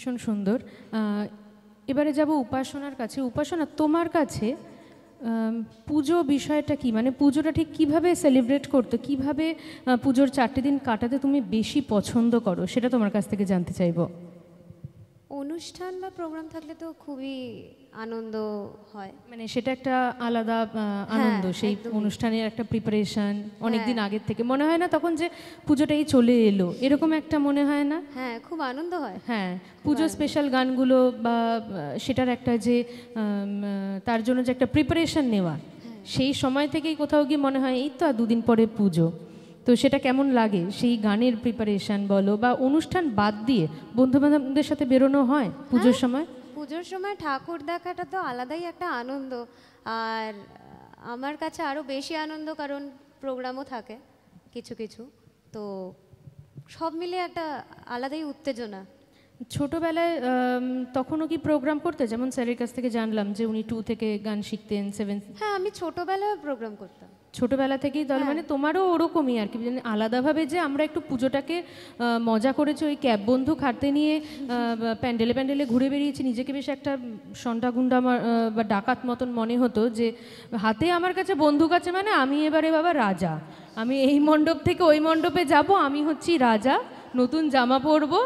ভীষণ সুন্দর। এবারে যাব উপাসনার কাছে। উপাসনা, তোমার কাছে পুজো বিষয়টা কি, মানে পুজোটা ঠিক কিভাবে সেলিব্রেট করতে, কিভাবে পুজোর 4টে দিন কাটাতে তুমি বেশি পছন্দ করো, সেটা তোমার কাছ থেকে জানতে চাইবো। অনুষ্ঠান বা প্রোগ্রাম থাকলে তো খুবই আনন্দ হয়, মানে সেটা একটা আলাদা আনন্দ, সেই অনুষ্ঠানের একটা প্রিপারেশন অনেক দিন আগের থেকে, মনে হয় না তখন যে পুজোটাই চলে এলো, এরকম একটা মনে হয় না? হ্যাঁ, খুব আনন্দ হয়। হ্যাঁ, পুজো স্পেশাল গানগুলো বা সেটার একটা যে তার জন্য যে একটা প্রিপারেশন নেওয়া, সেই সময় থেকেই কোথাও গিয়ে মনে হয় এই তো আর দুদিন পরে পুজো। তো সেটা কেমন লাগে, সেই গানের প্রিপারেশন বলো বা অনুষ্ঠান বাদ দিয়ে বন্ধু বান্ধবদের সাথে বেরোনো হয় পুজোর সময়? পুজোর সময় ঠাকুর দেখাটা তো আলাদাই একটা আনন্দ, আর আমার কাছে আরও বেশি আনন্দ কারণ প্রোগ্রামও থাকে কিছু কিছু, তো সব মিলিয়ে একটা আলাদাই উত্তেজনা। ছোটোবেলায় তখনও কি প্রোগ্রাম করতে? যেমন স্যারের কাছ থেকে জানলাম যে উনি 2 থেকে গান শিখতেন, 7। হ্যাঁ, আমি ছোটোবেলায় প্রোগ্রাম করতাম। ছোটোবেলা থেকেই তাহলে মানে তোমারও ওরকমই আর কি, আলাদাভাবে যে আমরা একটু পুজোটাকে মজা করেছি, ওই ক্যাব বন্ধু খাটতে নিয়ে প্যান্ডেলে প্যান্ডেলে ঘুরে বেরিয়েছি, নিজেকে বেশ একটা সন্ডাগুন্ডা বা ডাকাত মতন মনে হতো, যে হাতে আমার কাছে বন্দুক আছে, মানে আমি এবারে বাবা রাজা, আমি এই মণ্ডপ থেকে ওই মণ্ডপে যাব, আমি হচ্ছি রাজা, নতুন জামা পরবো,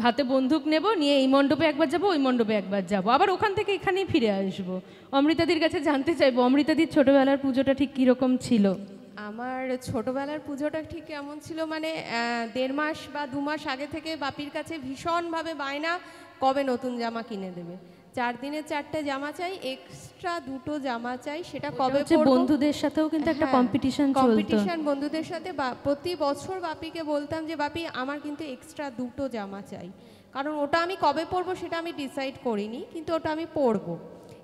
হাতে বন্দুক নেব, নিয়ে এই মণ্ডপে একবার যাব, ওই মণ্ডপে একবার যাব, আবার ওখান থেকে এখানেই ফিরে আসবো। অমৃতাদির কাছে জানতে চাইবো, অমৃতাদির ছোটোবেলার পুজোটা ঠিক কীরকম ছিল? আমার ছোটোবেলার পুজোটা ঠিক কেমন ছিল, মানে 1.5 মাস বা 2 মাস আগে থেকে বাপির কাছে ভীষণভাবে বায়না, কবে নতুন জামা কিনে দেবে, 4 দিনে 4টে জামা চাই, এক্সট্রা 2টো জামা চাই, সেটা কবে পরবো। বন্ধুদের সাথেও কিন্তু একটা কম্পিটিশন চলতো, কম্পিটিশন বন্ধুদের সাথে। প্রতি বছর বাপিকে বলতাম যে বাপি আমার কিন্তু এক্সট্রা 2টো জামা চাই, কারণ ওটা আমি কবে পরবো সেটা আমি ডিসাইড করিনি, কিন্তু ওটা আমি পরবো।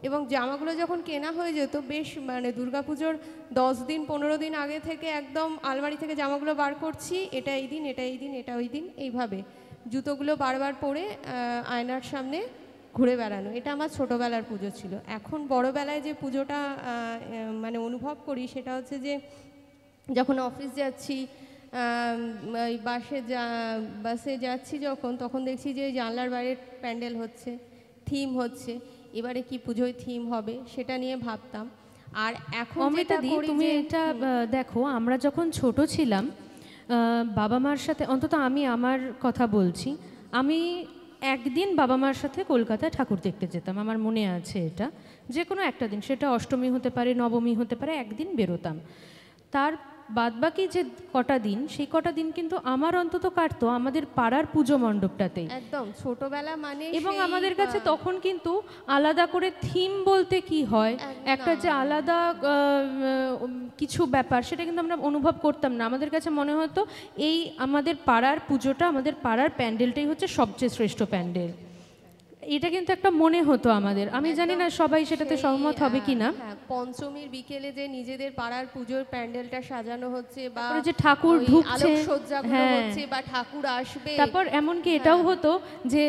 এবং জামাগুলো যখন কেনা হয়ে যেত, বেশ মানে দুর্গাপুজোর 10 দিন 15 দিন আগে থেকে একদম আলমারি থেকে জামাগুলো বার করছি, এটা এই দিন, এটা এই দিন, এটা ওই দিন, এইভাবে জুতোগুলো বারবার পরে আয়নার সামনে ঘুরে বেড়ানো, এটা আমার ছোটোবেলার পুজো ছিল। এখন বড়োবেলায় যে পুজোটা মানে অনুভব করি, সেটা হচ্ছে যে যখন অফিস যাচ্ছি, ওই বাসে যাচ্ছি যখন, তখন দেখছি যে জানলার বাইরে প্যান্ডেল হচ্ছে, থিম হচ্ছে, এবারে কি পুজোয় থিম হবে সেটা নিয়ে ভাবতাম। আর এখন অমৃতাদি, তুমি এটা দেখো, আমরা যখন ছোট ছিলাম বাবা মার সাথে, অন্তত আমি আমার কথা বলছি, আমি একদিন বাবা মার সাথে কলকাতায় ঠাকুর দেখতে যেতাম, আমার মনে আছে এটা, যে কোনো একটা দিন, সেটা অষ্টমী হতে পারে, নবমী হতে পারে, একদিন বেরোতাম। তার বাদবাকি যে কটা দিন, সেই কটা দিন কিন্তু আমার অন্তত কাটতো আমাদের পাড়ার পুজো মণ্ডপটাতেই, একদম ছোটবেলা মানে। এবং আমাদের কাছে তখন কিন্তু আলাদা করে থিম বলতে কি হয়, একটা যে আলাদা কিছু ব্যাপার, সেটা কিন্তু আমরা অনুভব করতাম না। আমাদের কাছে মনে হতো এই আমাদের পাড়ার পুজোটা, আমাদের পাড়ার প্যান্ডেলটাই হচ্ছে সবচেয়ে শ্রেষ্ঠ প্যান্ডেল, এটা কিন্তু একটা মনে হতো আমাদের। আমি জানি না সবাই সেটাতে সহমত হবে কি না। পঞ্চমীর বিকেলে যে নিজেদের পাড়ার পুজোর প্যান্ডেলটা সাজানো হচ্ছে, বা যে ঠাকুর ঢুকছে, আলোকসজ্জাগুলো হচ্ছে, বা ঠাকুর আসবে, তারপর এমনকি এটাও হতো যে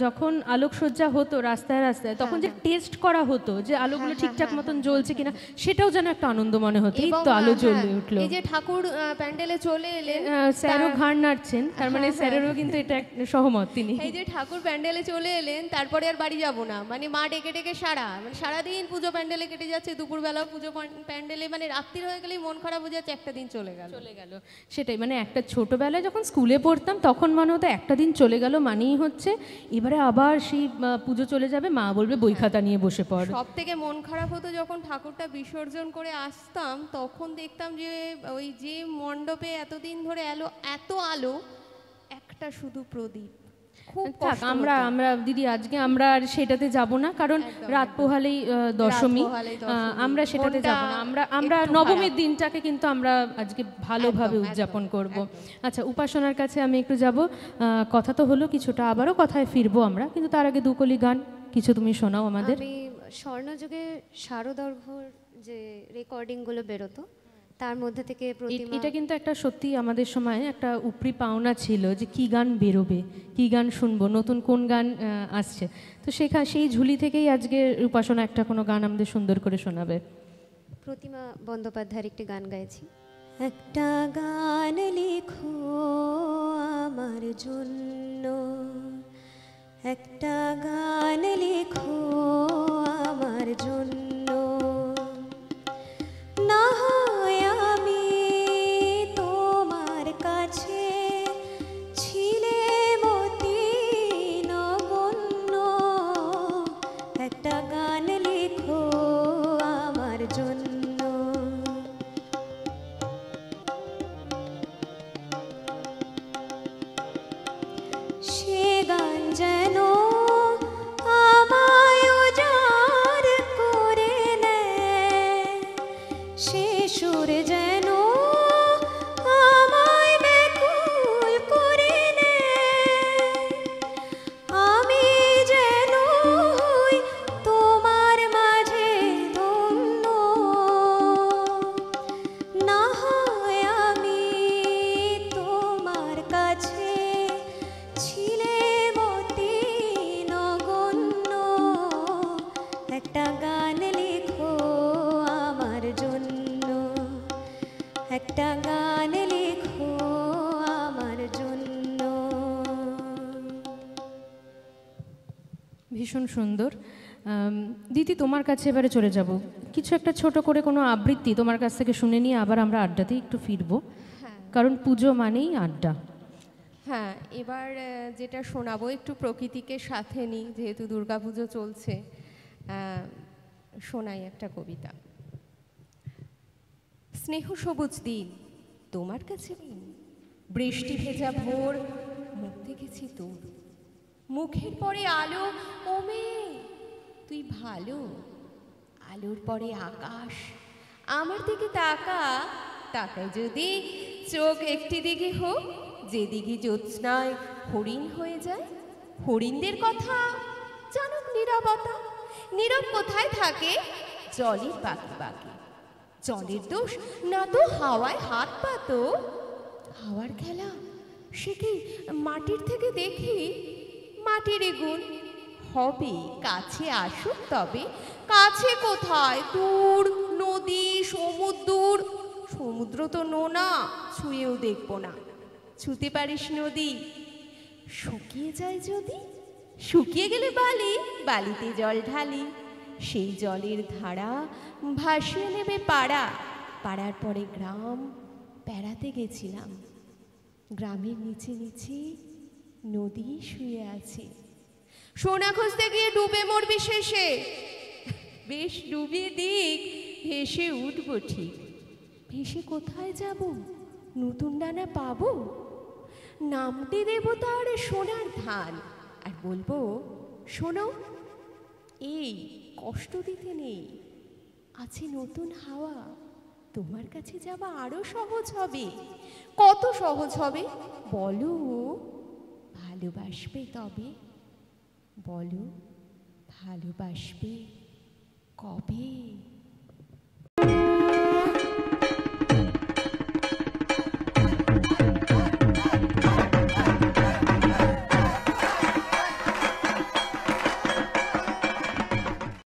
যখন আলোকসজ্জা হতো রাস্তায় রাস্তায়, তখন যে টেস্ট করা হতো যে আলোগুলো ঠিকঠাক মতন জ্বলছে কিনা, সেটাও যেন একটা আনন্দ মনে হতো, এই তো আলো জ্বলে উঠলো, এই যে ঠাকুর প্যান্ডেলে চলে এলেন, স্যারও ঘাড় নাড়ছেন, তার মানে স্যারেরও কিন্তু এটা সহমত তিনি, এই যে ঠাকুর প্যান্ডেলে চলে এলেন, তারপরে আর বাড়ি যাব না, মানে মা ডেকে ডেকে মানে সারাদিন পুজো প্যান্ডেলে কেটে যাচ্ছে, দুপুরবেলাও পুজো প্যান্ডেলে, মানে রাত্রির হয়ে গেলেই মন খারাপ হয়ে যাচ্ছে, একটা দিন চলে গেল। সেটাই, মানে একটা ছোটবেলায় যখন স্কুলে পড়তাম তখন মনে হতো একটা দিন চলে গেল মানেই হচ্ছে এবারে আবার সেই পুজো চলে যাবে, মা বলবে বই খাতা নিয়ে বসে পড়। সব থেকে মন খারাপ হতো যখন ঠাকুরটা বিসর্জন করে আসতাম, তখন দেখতাম যে ওই যে মণ্ডপে এতদিন ধরে এত আলো, একটা শুধু প্রদীপ। আমরা দিদি আজকে আমরা আর সেটাতে যাব না, কারণ রাত পোহালেই দশমী, আমরা সেটাতে যাব না, আমরা নবমীর দিনটাকে কিন্তু আমরা আজকে ভালোভাবে উদযাপন করব। আচ্ছা, উপাসনার কাছে আমি একটু যাব, কথা তো হলো কিছুটা, আবারও কথায় ফিরবো আমরা, কিন্তু তার আগে দুকলি গান কিছু তুমি শোনাও আমাদের। আমি স্বর্ণযুগে শারদর্ঘর যে রেকর্ডিংগুলো বেরোতো, তার মধ্যে থেকে এটা কিন্তু একটা সত্যি আমাদের সময় একটা উপরি পাওনা ছিল যে কি গান বেরোবে, কি গান শুনবো, নতুন কোন গান আসছে, তো সেই ঝুলি থেকেই আজকে উপাসনা একটা কোনো গান আমাদের সুন্দর করে শোনাবে। প্রতিমা বন্দ্যোপাধ্যায়ের একটি গান গাইছি। একটা গান লিখো আমার জন্য, একটা গান লেখো আমার জন্য, না হয় আমি তোমার কাছে ছিলে মতি নগণ্য। একটা গান লেখো আমার জন্য। সে গান যেন আমায় উজাড় করে নেয়, সে সুর যেন আমায় ব্যাকুল করে নেয়। আমি যেন হই তোমার মাঝে ধন্য, না হয় আমি তোমার কাছে ছিলে মতি নগণ্য। একটা গান লেখো আমার জন্য, একটা গান লেখো আমার জন্য। ভীষণ সুন্দর। দিদি, তোমার কাছে এবারে চলে যাব। কিছু একটা ছোট করে কোনো আবৃত্তি তোমার কাছ থেকে শুনে নিয়ে আবার আমরা আড্ডাতেই একটু ফিরবো, কারণ পুজো মানেই আড্ডা। হ্যাঁ, এবার যেটা শোনাবো একটু প্রকৃতিকে সাথে নিই, যেহেতু দুর্গাপুজো চলছে। শোনাই একটা কবিতা। স্নেহ সবুজ দিন তোমার কাছে দিন, বৃষ্টি ভেজা ভোর, মুখ দেখেছি তোর, মুখের পরে আলো। ওমে তুই ভালো, আলোর পরে আকাশ, আমার দিকে তাকা। তাকায় যদি চোখ একটি দিকে হোক, যেদিকে জ্যোৎস্নায় হরিণ হয়ে যায়। হরিণদের কথা জানুক নীরবতা, নীরব কোথায় থাকে? জলের বাকি বাকি। জলের দোষ না তো হাওয়ায় হাত পাতো। হাওয়ার খেলা সে কি মাটির থেকে দেখি? মাটির গুণ হবে, কাছে আসুক তবে। কাছে কোথায়? দূর নদী, সমুদ্র। সমুদ্র তো নোনা, ছুঁয়েও দেখবো না। ছুঁতে পারিস নদী? শুকিয়ে যায় যদি, শুকিয়ে গেলে বালি, বালিতে জল ঢালি। সেই জলের ধারা ভাসিয়ে নেবে পাড়া, পাড়ার পরে গ্রাম। বেড়াতে গেছিলাম, গ্রামের নিচে নিচে নদী শুয়ে আছে। সোনা খুঁজতে গিয়ে ডুবে মরবি শেষে। বেশ ডুবিয়ে দিক, ভেসে উঠবো ঠিক। ভেসে কোথায় যাব? নতুন ডানা পাবো? নামতে দেব তার সোনার ধান, আর বলবো শোনো, এই কষ্ট দিতে নেই, আছে নতুন হাওয়া। তোমার কাছে যাওয়া আরো সহজ হবে। কত সহজ হবে বলো? ভালোবাসবে তবে? বলো ভালোবাসবে কবে?